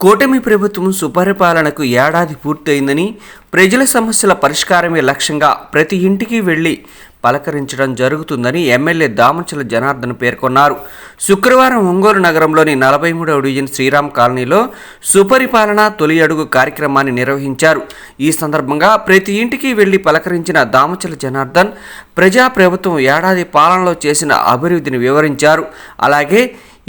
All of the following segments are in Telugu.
కూటమి ప్రభుత్వం సుపరిపాలనకు ఏడాది పూర్తయిందని, ప్రజల సమస్యల పరిష్కారమే లక్ష్యంగా ప్రతి ఇంటికి వెళ్లి పలకరించడం జరుగుతుందని ఎమ్మెల్యే దామచల జనార్దన్ పేర్కొన్నారు. శుక్రవారం ఒంగోలు నగరంలోని 43వ డివిజన్ శ్రీరామ్ కాలనీలో సుపరిపాలన తొలి అడుగు కార్యక్రమాన్ని నిర్వహించారు. ఈ సందర్భంగా ప్రతి ఇంటికి వెళ్లి పలకరించిన దామచల జనార్దన్ ప్రజాప్రభుత్వం ఏడాది పాలనలో చేసిన అభివృద్ధిని వివరించారు. అలాగే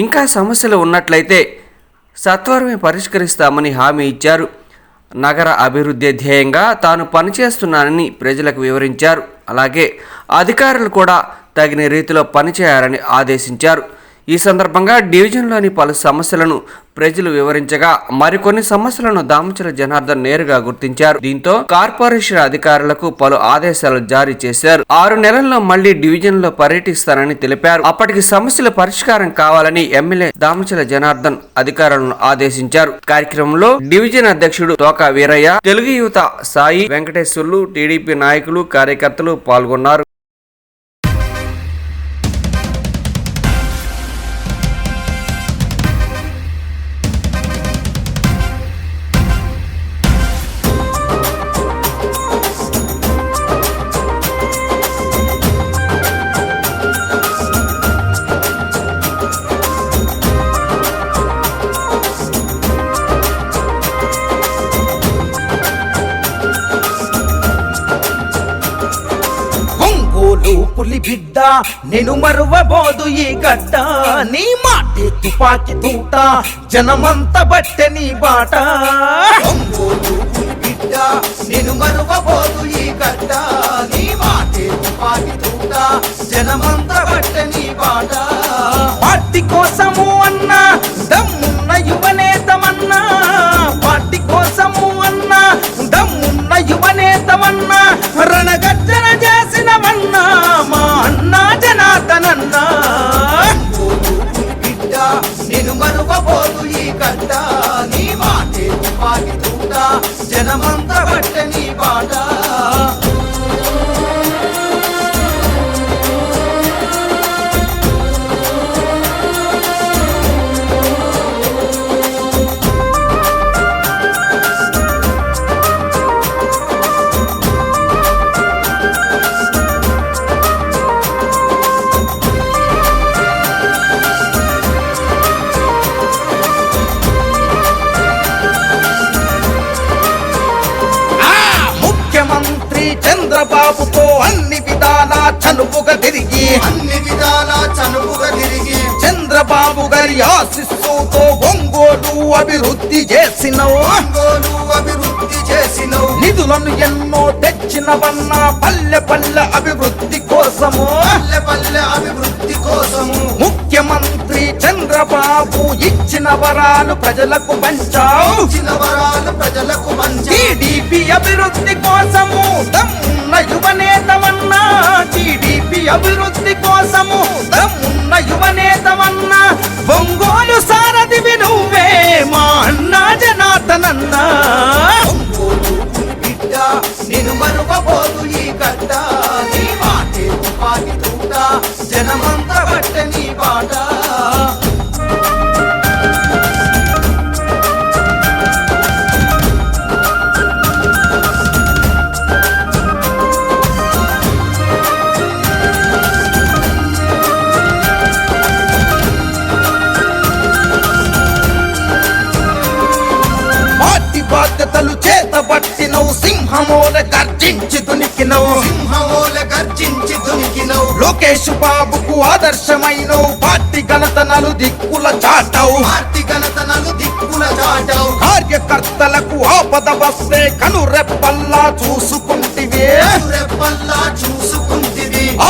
ఇంకా సమస్యలు ఉన్నట్లయితే సత్వరమే పరిష్కరిస్తామని హామీ ఇచ్చారు. నగర అభివృద్ధి ధ్యేయంగా తాను పనిచేస్తున్నానని ప్రజలకు వివరించారు. అలాగే అధికారులు కూడా తగిన రీతిలో పనిచేయాలని ఆదేశించారు. ఈ సందర్భంగా డివిజన్లోని పలు సమస్యలను ప్రజలు వివరించగా మరికొన్ని సమస్యలను దామచల జనార్దన్ నేరుగా గుర్తించారు. దీంతో కార్పొరేషన్ అధికారులకు పలు ఆదేశాలు జారీ చేశారు. 6 నెలల్లో మళ్లీ డివిజన్లో పర్యటిస్తానని తెలిపారు. అప్పటికి సమస్యల పరిష్కారం కావాలని ఎమ్మెల్యే దామచల జనార్దన్ అధికారులను ఆదేశించారు. కార్యక్రమంలో డివిజన్ అధ్యక్షుడు తోక వీరయ్య, తెలుగు యువత సాయి, వెంకటేశ్వర్లు, టీడీపీ నాయకులు, కార్యకర్తలు పాల్గొన్నారు. పులి బిడ్డ నేను మరువబోదు ఈ గడ్డ, నీ మాటే తుపాకి తూట, జనమంత బట్టె నీ బాట. పులి బిడ్డ నేను మరువబోదు ఈ గడ్డ, నీ మాటే తుపాకి తూట, జనమంత బట్టె నీ బాట. పార్టీ కోసము అన్నా దమ్మున్న యువనేతమన్నా, పార్టీ కోసము అన్నా దమ్మున్న యువనేతమన్నా, రణగర్జన చేసినవన్నా మా అన్నా జనార్దనన్నా. బిడ్డ నేను మరువబోదు ఈ గడ్డ, నీ మాటే తుపాకి తూట, జనమంత బట్టె నీ బాట. చంద్రబాబుతో అన్ని విధాలా చనువుగా తిరిగి, చంద్రబాబు గారి ఆశీస్సుతో ఒంగోలు అభివృద్ధి చేసినవు, నిధులను ఎన్నో తెచ్చినవన్నా పల్లె పల్లె అభివృద్ధి కోసము, ముఖ్యమంత్రి చంద్రబాబు ఇచ్చిన వరాలు ప్రజలకు పంచావు, టీడీపీ అభివృద్ధి కోసము దమ్మున్న యువనేతమన్నా, టీడీపీ అభివృద్ధి కోసము దమ్మున్న యువనేతమన్నా, ఒంగోలు సారథివి నువ్వే మా అన్నా జనార్దనన్నా. బిడ్డ నేను మరువబోదు ఈ గడ్డ, నీ మాటే తుపాకి తూట, జనమంత బట్టె నీ బాట. బాధ్యతలు చేతబట్టినవు, సింహమోల గర్జించి దునికినవు, లోకేష్ బాబుకు ఆదర్శమైనవు, పార్టీ ఘనతనలు దిక్కుల చాటవు, కార్యకర్తలకు ఆపద వస్తే కనురెప్పల్లా చూసుకుంటివే,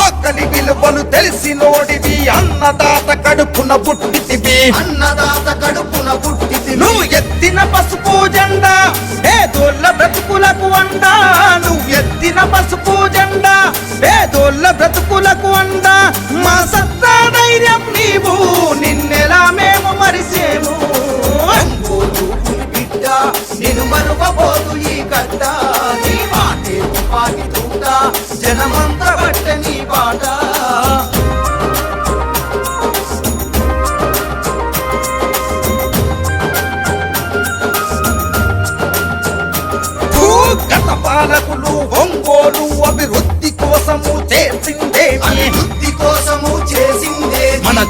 ఆకలి విలువలు తెలిసినోడివి, అన్నదాత కడుపున పుట్టితివి, నువ్వు ఎత్తిన పసుపు జెండా పేదోళ్ళ బ్రతుకులకు అండా, నువ్వు ఎత్తిన పసుపు జెండా పేదోళ్ళ బ్రతుకులకు అండా, మా సత్తా ధైర్యం నీవు, నిన్నెలా మేము మరిసేము. బిడ్డ నేను మరువబోదు ఈ గడ్డ, నీ మాటే తుపాకి తూట, జనమంత బట్టె నీ బాట.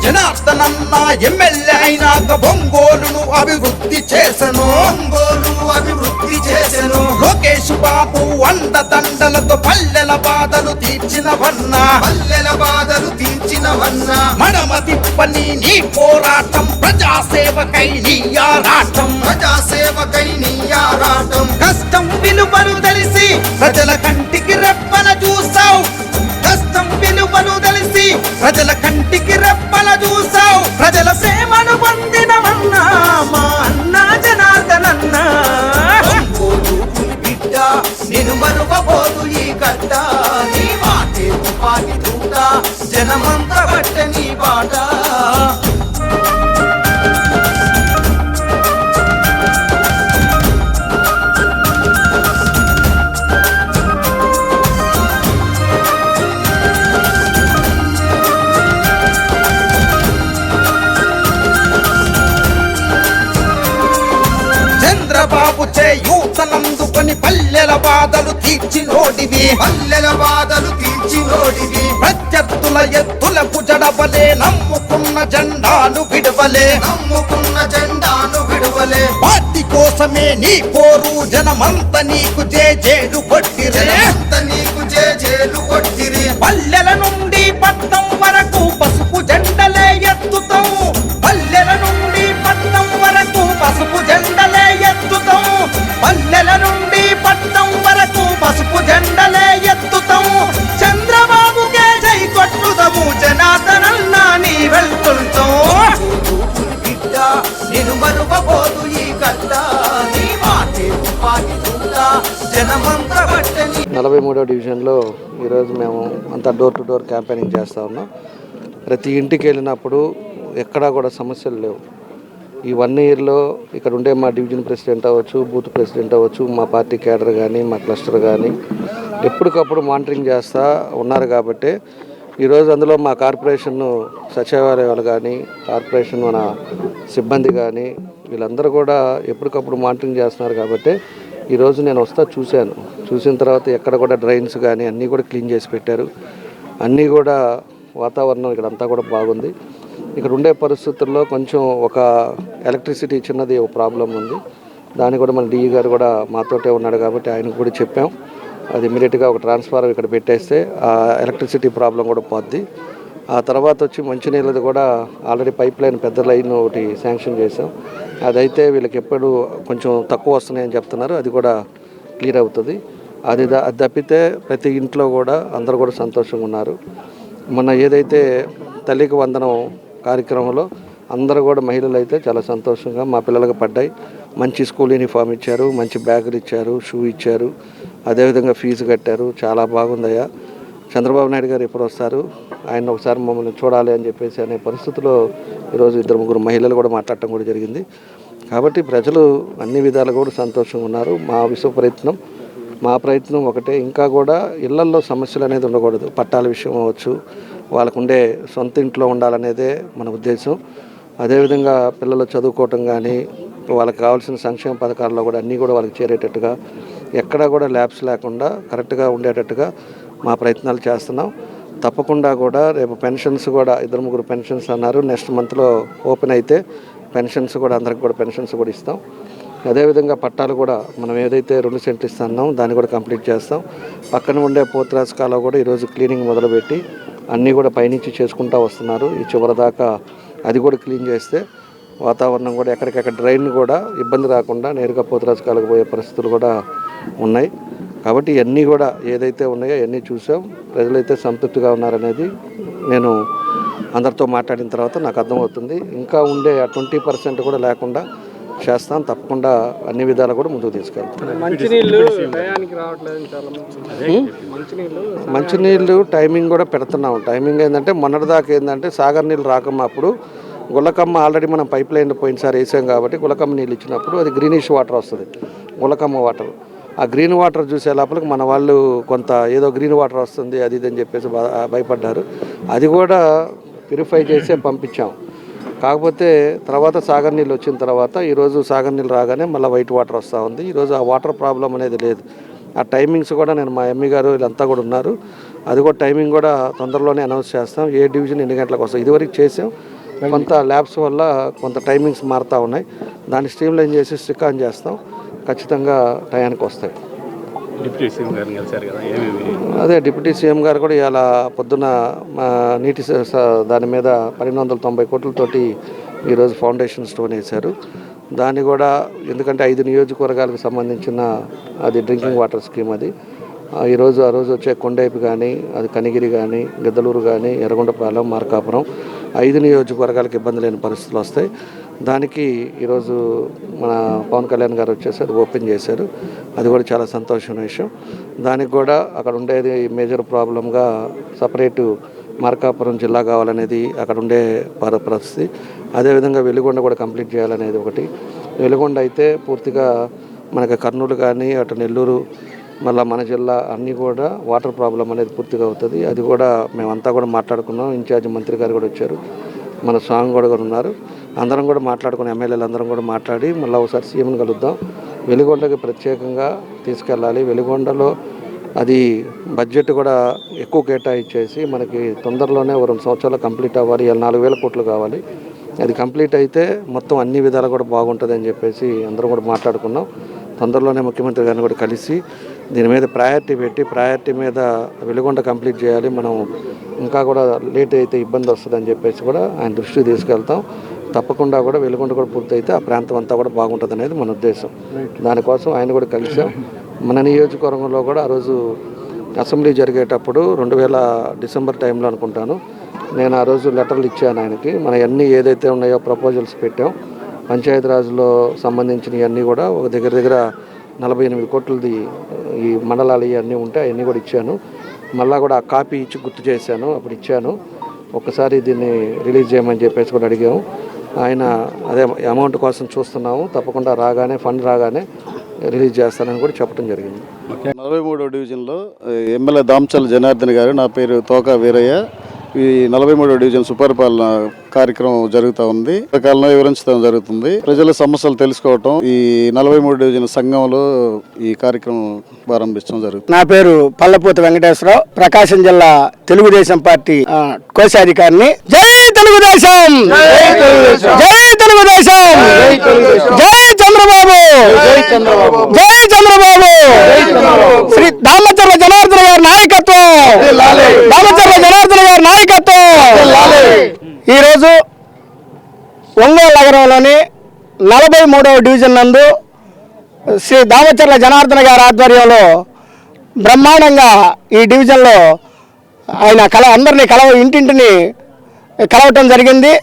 జనార్దనన్న ఎమ్మెల్యే అయినాక ఒంగోలును అభివృద్ధి చేసెను. లోకేష్ బాబు అండదండలతో పల్లెల బాధలు తీర్చినవన్నా. మడమ తిప్పని నీ పోరాటం ప్రజాసేవకై నీ ఆరాటం. కష్టం విలువలు తెలిసి ప్రజల కంటికి రెప్పల చూసావు. కష్టం విలువలు తెలిసి ప్రజల కంటికి రెప్పల చూసావు. ప్రజల ప్రేమను పొందినవన్నా మా అన్న జనార్దనన్నా. నేను మరువబోదు ఈ గడ్డ, నీ మాటే తుపాకి తూట, జనమంతా బట్ట నీ బాట. చంద్రబాబు చేయూతనందుకొని పల్లెల బాధలు తీర్చినోడివి. ప్రత్యర్థుల ఎత్తులకు జడవలే నమ్ముకున్న జెండాను విడవలే. పార్టీ కోసమే నీ పోరు జనమంత నీకు జేజేలు కొట్టిరి. పల్లెల నుండి పట్నం వరకు పసుపు జెండలే ఎత్తుతాం. పల్లెల నుండి పట్నం వరకు పసుపు జెండలే ఎత్తుతాం. పల్లెల నుండి పట్నం వరకు పసుపు జెండలే ఎత్తుతాం. చంద్రబాబుకే జై కొట్టుదము జనార్దనన్న నీ వెళ్తుంటాం. నేను మరువబోదు ఈ గడ్డ, నీ మాటే తుపాకి తూట, జనమంతా బట్ట నీ. 43వ డివిజన్లో ఈరోజు మేము అంతా డోర్ టు డోర్ క్యాంపెయినింగ్ చేస్తూ ఉన్నాం. ప్రతి ఇంటికి వెళ్ళినప్పుడు ఎక్కడా కూడా సమస్యలు లేవు. ఈ 1 ఇయర్లో ఇక్కడ ఉండే మా డివిజన్ ప్రెసిడెంట్ అవ్వచ్చు, బూత్ ప్రెసిడెంట్ అవ్వచ్చు, మా పార్టీ క్యాడర్ కానీ మా క్లస్టర్ కానీ ఎప్పటికప్పుడు మానిటరింగ్ చేస్తూ ఉన్నారు. కాబట్టి ఈరోజు అందులో మా కార్పొరేషన్ సచివాలయాలు కానీ కార్పొరేషన్ మన సిబ్బంది కానీ వీళ్ళందరూ కూడా ఎప్పటికప్పుడు మానిటరింగ్ చేస్తున్నారు. కాబట్టి ఈరోజు నేను చూసిన తర్వాత ఎక్కడ కూడా డ్రైన్స్ కానీ అన్నీ కూడా క్లీన్ చేసి పెట్టారు. అన్నీ కూడా వాతావరణం ఇక్కడ అంతా కూడా బాగుంది. ఇక్కడ ఉండే పరిస్థితుల్లో కొంచెం ఒక ఎలక్ట్రిసిటీ చిన్నది ఒక ప్రాబ్లం ఉంది. దాన్ని కూడా మన డిఈ గారు కూడా మాతోటే ఉన్నాడు కాబట్టి ఆయనకు కూడా చెప్పాం. అది ఇమీడియట్గా ఒక ట్రాన్స్ఫార్మర్ ఇక్కడ పెట్టేస్తే ఆ ఎలక్ట్రిసిటీ ప్రాబ్లం కూడా పోద్ది. ఆ తర్వాత వచ్చి మంచినీళ్ళది కూడా ఆల్రెడీ పైప్ లైన్ పెద్ద లైన్ ఒకటి శాంక్షన్ చేసాం. అదైతే వీళ్ళకి ఎప్పుడు కొంచెం తక్కువ వస్తున్నాయని చెప్తున్నారు. అది కూడా క్లియర్ అవుతుంది. అది తప్పితే ప్రతి ఇంట్లో కూడా అందరూ కూడా సంతోషంగా ఉన్నారు. మొన్న ఏదైతే తల్లికి వందనం కార్యక్రమంలో అందరూ కూడా మహిళలు అయితే చాలా సంతోషంగా మా పిల్లలకు పడ్డాయి. మంచి స్కూల్ యూనిఫామ్ ఇచ్చారు, మంచి బ్యాగులు ఇచ్చారు, షూ ఇచ్చారు, అదేవిధంగా ఫీజు కట్టారు. చాలా బాగుందయ్యా. చంద్రబాబు నాయుడు గారు ఎప్పుడు వస్తారు, ఆయన ఒకసారి మమ్మల్ని చూడాలి అని చెప్పేసి అనే పరిస్థితిలో ఈరోజు 2-3 మహిళలు కూడా మాట్లాడటం కూడా జరిగింది. కాబట్టి ప్రజలు అన్ని విధాలు కూడా సంతోషంగా ఉన్నారు. మా ప్రయత్నం ఒకటే, ఇంకా కూడా ఇళ్లల్లో సమస్యలు అనేది ఉండకూడదు. పట్టాల విషయం అవ్వచ్చు, వాళ్ళకు ఉండే సొంత ఇంట్లో ఉండాలనేదే మన ఉద్దేశం. అదేవిధంగా పిల్లలు చదువుకోవటం కానీ వాళ్ళకి కావాల్సిన సంక్షేమ పథకాల్లో కూడా అన్నీ కూడా వాళ్ళకి చేరేటట్టుగా ఎక్కడా కూడా ల్యాబ్స్ లేకుండా కరెక్ట్గా ఉండేటట్టుగా మా ప్రయత్నాలు చేస్తున్నాం. తప్పకుండా కూడా రేపు పెన్షన్స్ కూడా 2-3 పెన్షన్స్ అన్నారు. నెక్స్ట్ మంత్లో ఓపెన్ అయితే పెన్షన్స్ కూడా అందరికి కూడా పెన్షన్స్ కూడా ఇస్తాం. అదేవిధంగా పట్టాలు కూడా మనం ఏదైతే 2 సెంట్లు ఇస్తున్నాం దాన్ని కూడా కంప్లీట్ చేస్తాం. పక్కన ఉండే పోతురాజు కాలువ కూడా ఈరోజు క్లీనింగ్ మొదలుపెట్టి అన్నీ కూడా పైనుంచి చేసుకుంటూ వస్తున్నారు. ఈ చివరి దాకా అది కూడా క్లీన్ చేస్తే వాతావరణం కూడా ఎక్కడికక్కడ డ్రైన్ కూడా ఇబ్బంది రాకుండా నేరుగా పోతురాజు కాలువకు పోయే పరిస్థితులు కూడా ఉన్నాయి. కాబట్టి ఇవన్నీ కూడా ఏదైతే ఉన్నాయో అవన్నీ చూసాం. ప్రజలైతే సంతృప్తిగా ఉన్నారనేది నేను అందరితో మాట్లాడిన తర్వాత నాకు అర్థమవుతుంది. ఇంకా ఉండే 20% కూడా లేకుండా చేస్తాం. తప్పకుండా అన్ని విధాలు కూడా ముందుకు తీసుకెళ్తాం. మంచినీళ్ళు టైమింగ్ కూడా పెడుతున్నాం. టైమింగ్ ఏంటంటే మొన్నటిదాకా ఏంటంటే సాగర్ నీళ్ళు రాకమ్మప్పుడు గులకమ్మ ఆల్రెడీ మనం పైప్ లైన్ పోయినసారి వేసాం కాబట్టి గులకమ్మ నీళ్ళు ఇచ్చినప్పుడు అది గ్రీనిష్ వాటర్ వస్తుంది, గులకమ్మ వాటర్. ఆ గ్రీన్ వాటర్ చూసే లోపలికి మన వాళ్ళు కొంత ఏదో గ్రీన్ వాటర్ వస్తుంది అది ఇది అని చెప్పేసి భయపడ్డారు. అది కూడా ప్యూరిఫై చేసే పంపించాం. కాకపోతే తర్వాత సాగర్ నీళ్ళు వచ్చిన తర్వాత ఈరోజు సాగర్ నీళ్ళు రాగానే మళ్ళీ వైట్ వాటర్ వస్తూ ఉంది. ఈరోజు ఆ వాటర్ ప్రాబ్లం అనేది లేదు. ఆ టైమింగ్స్ కూడా నేను మా ఎంఈ గారు వీళ్ళంతా కూడా ఉన్నారు. అది కూడా టైమింగ్ కూడా తొందరలోనే అనౌన్స్ చేస్తాం. ఏ డివిజన్ ఎన్ని గంటలకు వస్తాం. ఇదివరకు చేసాం, కొంత ల్యాబ్స్ వల్ల కొంత టైమింగ్స్ మారుతూ ఉన్నాయి. దాన్ని స్ట్రీమ్లైన్ చేసి స్టిక్ ఆన్ చేస్తాం, ఖచ్చితంగా టయానికి వస్తాయి. డిప్యూటీ సీఎం గారిని కలిశారు కదా, అదే డిప్యూటీ సీఎం గారు కూడా ఇలా పొద్దున్న నీటి దాని మీద 1290 కోట్లతోటి ఈరోజు ఫౌండేషన్ స్టోన్ వేశారు. దాన్ని కూడా ఎందుకంటే 5 నియోజకవర్గాలకు సంబంధించిన అది డ్రింకింగ్ వాటర్ స్కీమ్. అది ఆ రోజు వచ్చే కొండైపు కానీ, అది కనిగిరి కానీ, గిద్దలూరు కానీ, ఎర్రగొండపాలెం, మార్కాపురం 5 నియోజకవర్గాలకు ఇబ్బంది లేని పరిస్థితులు వస్తాయి. దానికి ఈరోజు మన పవన్ కళ్యాణ్ గారు వచ్చేసి అది ఓపెన్ చేశారు. అది కూడా చాలా సంతోషమైన విషయం. దానికి కూడా అక్కడ ఉండేది మేజర్ ప్రాబ్లంగా సపరేటు మార్కాపురం జిల్లా కావాలనేది అక్కడ ఉండే పరిస్థితి. అదేవిధంగా వెలుగొండ కూడా కంప్లీట్ చేయాలనేది ఒకటి. వెలుగొండ అయితే పూర్తిగా మనకి కర్నూలు కానీ, అటు నెల్లూరు, మళ్ళీ మన జిల్లా అన్నీ కూడా వాటర్ ప్రాబ్లం అనేది పూర్తిగా అవుతుంది. అది కూడా మేమంతా కూడా మాట్లాడుకున్నాం. ఇన్ఛార్జ్ మంత్రి గారు కూడా వచ్చారు, మన స్వామి కూడా ఉన్నారు. అందరం కూడా మాట్లాడుకుని ఎమ్మెల్యేలు అందరం కూడా మాట్లాడి మళ్ళీ ఒకసారి సీఎంని కలుద్దాం. వెలుగొండకి ప్రత్యేకంగా తీసుకెళ్ళాలి. వెలుగొండలో అది బడ్జెట్ కూడా ఎక్కువ కేటాయించేసి మనకి తొందరలోనే 2 సంవత్సరాలు కంప్లీట్ అవ్వాలి. 4,000 కోట్లు కావాలి. అది కంప్లీట్ అయితే మొత్తం అన్ని విధాలు కూడా బాగుంటుంది అని చెప్పేసి అందరం కూడా మాట్లాడుకున్నాం. తొందరలోనే ముఖ్యమంత్రి గారిని కూడా కలిసి దీని మీద ప్రయారిటీ పెట్టి ప్రయారిటీ మీద వెలుగొండ కంప్లీట్ చేయాలి. మనం ఇంకా కూడా లేట్ అయితే ఇబ్బంది వస్తుందని చెప్పేసి కూడా ఆయన దృష్టికి తీసుకెళ్తాం. తప్పకుండా కూడా వెలుగొండ కూడా పూర్తయితే ఆ ప్రాంతం అంతా కూడా బాగుంటుంది అనేది మన ఉద్దేశం. దానికోసం ఆయన కూడా కలిసాం. మన నియోజకవర్గంలో కూడా ఆ రోజు అసెంబ్లీ జరిగేటప్పుడు 2000 డిసెంబర్ టైంలో అనుకుంటాను, నేను ఆ రోజు లెటర్లు ఇచ్చాను ఆయనకి. మన అన్నీ ఏదైతే ఉన్నాయో ప్రపోజల్స్ పెట్టాం. పంచాయతీరాజ్లో సంబంధించినవన్నీ కూడా ఒక దగ్గర 48 కోట్లది ఈ మండలాలు ఇవన్నీ ఉంటే అవన్నీ కూడా ఇచ్చాను. మళ్ళీ కూడా ఆ కాపీ ఇచ్చి గుర్తు చేశాను, అప్పుడు ఇచ్చాను. ఒక్కసారి దీన్ని రిలీజ్ చేయమని చెప్పేసి కూడా అడిగాము. ఆయన అదే అమౌంట్ కోసం చూస్తున్నాము, తప్పకుండా రాగానే ఫండ్ రాగానే రిలీజ్ చేస్తానని కూడా చెప్పడం జరిగింది. 43వ డివిజన్లో ఎమ్మెల్యే దామచర్ల జనార్దన్ గారు, నా పేరు తోక వీరయ్య. ఈ 43వ డివిజన్ సుపరిపాలన కార్యక్రమం జరుగుతూ ఉంది. కాలంలో వివరించడం జరుగుతుంది. ప్రజల సమస్యలు తెలుసుకోవటం ఈ 43వ డివిజన్ సంఘంలో ఈ కార్యక్రమం ప్రారంభించడం జరుగుతుంది. నా పేరు పల్లపోతి వెంకటేశ్వరరావు, ప్రకాశం జిల్లా తెలుగుదేశం పార్టీ కోశాధికారిని. జై తెలుగుదేశం, జై తెలుగుదేశం, జై చంద్రబాబు, జై చంద్రబాబు. శ్రీ దామచర్ల జనార్దన్ గారి నాయకత్వం, దామచర్ల జనార్దన్ గారి నాయకత్వం. ఈరోజు ఒంగోలు నగరంలోని 43వ డివిజన్ నందు శ్రీ దామచర్ల జనార్దన్ గారి ఆధ్వర్యంలో బ్రహ్మాండంగా ఈ డివిజన్లో ఆయన అందరినీ ఇంటింటిని కలవటం జరిగింది.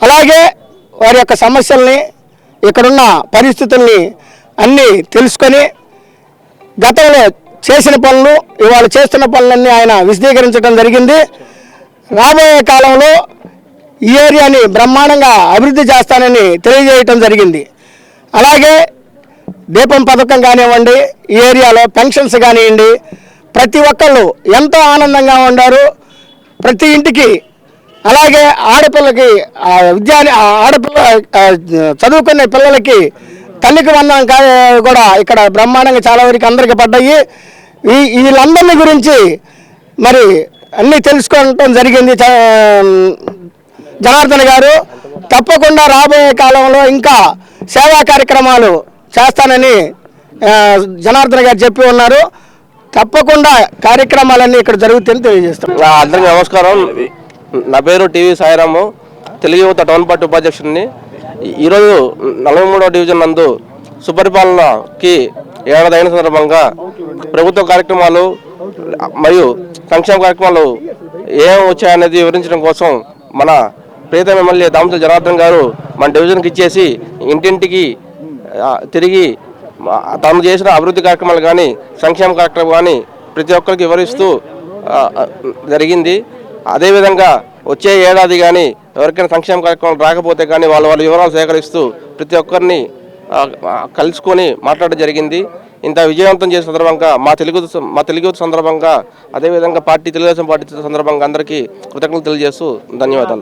అలాగే వారి యొక్క సమస్యల్ని, ఇక్కడున్న పరిస్థితుల్ని అన్నీ తెలుసుకొని గతంలో చేసిన పనులు, ఇవాళ చేస్తున్న పనులన్నీ ఆయన విశదీకరించడం జరిగింది. రాబోయే కాలంలో ఈ ఏరియాని బ్రహ్మాండంగా అభివృద్ధి చేస్తానని తెలియజేయటం జరిగింది. అలాగే దీపం పథకం కానివ్వండి, ఈ ఏరియాలో పెన్షన్స్ కానివ్వండి, ప్రతి ఒక్కళ్ళు ఎంతో ఆనందంగా ఉన్నారు. ప్రతి ఇంటికి, అలాగే ఆడపిల్లకి ఆడపిల్ల చదువుకునే పిల్లలకి తల్లికి వందనం కూడా ఇక్కడ బ్రహ్మాండంగా చాలా వరకు అందరికీ పడ్డాయి. వీళ్ళందరినీ గురించి మరి అన్నీ తెలుసుకోవటం జరిగింది జనార్దన్ గారు. తప్పకుండా రాబోయే కాలంలో ఇంకా సేవా కార్యక్రమాలు చేస్తానని జనార్దన్ గారు చెప్పి ఉన్నారు. తప్పకుండా కార్యక్రమాలన్నీ ఇక్కడ జరుగుతాయని తెలియజేస్తాం. అందరికీ నమస్కారం. నా పేరు టీవీ సాయిరాము, తెలుగు యువత టౌన్ పార్టీ ఉపాధ్యక్షుడిని. ఈరోజు 43వ డివిజన్ నందు సుపరిపాలనకి ఏడాది అయిన సందర్భంగా ప్రభుత్వ కార్యక్రమాలు మరియు సంక్షేమ కార్యక్రమాలు ఏం వచ్చాయనేది వివరించడం కోసం మన ప్రీతం ఎమ్మెల్యే దామచర్ల జనార్దన్ గారు మన డివిజన్కి ఇచ్చేసి ఇంటింటికి తిరిగి తాను చేసిన అభివృద్ధి కార్యక్రమాలు కానీ, సంక్షేమ కార్యక్రమాలు కానీ ప్రతి ఒక్కరికి వివరిస్తూ జరిగింది. అదేవిధంగా వచ్చే ఏడాది కానీ ఎవరికైనా సంక్షేమ కార్యక్రమాలు రాకపోతే కానీ వాళ్ళ వివరాలు సేకరిస్తూ ప్రతి ఒక్కరిని కలుసుకొని మాట్లాడడం జరిగింది. ఇంత విజయవంతం చేసిన సందర్భంగా మా తెలుగు సందర్భంగా, అదేవిధంగా తెలుగుదేశం పార్టీ సందర్భంగా అందరికీ కృతజ్ఞతలు తెలియజేస్తూ ధన్యవాదాలు.